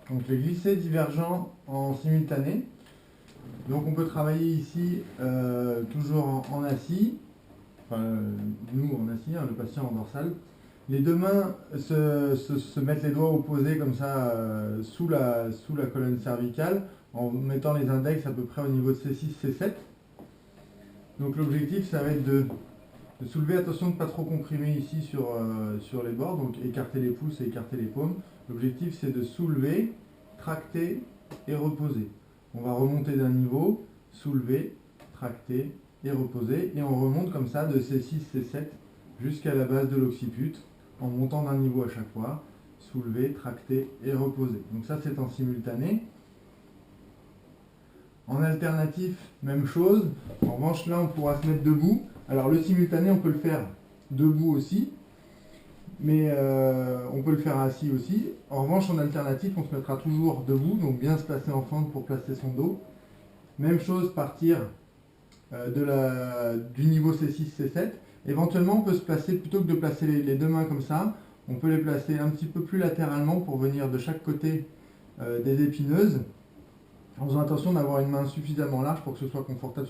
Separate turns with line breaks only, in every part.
Donc les glissés divergents en simultané. Donc on peut travailler ici toujours en assis, enfin nous en assis, hein, le patient en dorsal. Les deux mains se mettent les doigts opposés comme ça sous la colonne cervicale en mettant les index à peu près au niveau de C6, C7. Donc l'objectif ça va être de soulever, attention de ne pas trop comprimer ici sur les bords, donc écarter les pouces et écarter les paumes. L'objectif c'est de soulever, tracter et reposer. On va remonter d'un niveau, soulever, tracter et reposer, et on remonte comme ça de C6, C7 jusqu'à la base de l'occiput, en montant d'un niveau à chaque fois, soulever, tracter et reposer. Donc ça c'est en simultané. En alternatif, même chose. En revanche, là, on pourra se mettre debout. Alors, le simultané, on peut le faire debout aussi, mais on peut le faire assis aussi. En revanche, en alternatif, on se mettra toujours debout, donc bien se placer en fente pour placer son dos. Même chose, partir du niveau C6, C7. Éventuellement, on peut se placer, plutôt que de placer les deux mains comme ça, on peut les placer un petit peu plus latéralement pour venir de chaque côté des épineuses, en faisant attention d'avoir une main suffisamment large pour que ce soit confortable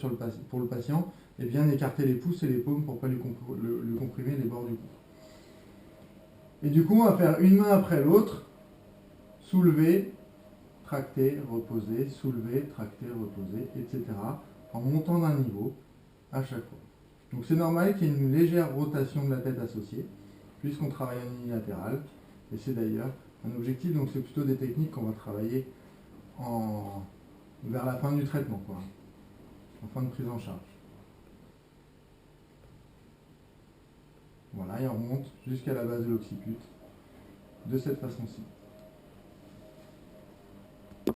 pour le patient, et bien écarter les pouces et les paumes pour ne pas lui comprimer les bords du cou. Et du coup, on va faire une main après l'autre, soulever, tracter, reposer, soulever, tracter, reposer, etc. en montant d'un niveau à chaque fois. Donc c'est normal qu'il y ait une légère rotation de la tête associée, puisqu'on travaille en unilatéral, et c'est d'ailleurs un objectif, donc c'est plutôt des techniques qu'on va travailler vers la fin du traitement, quoi, en fin de prise en charge. Voilà, et on remonte jusqu'à la base de l'occiput de cette façon-ci.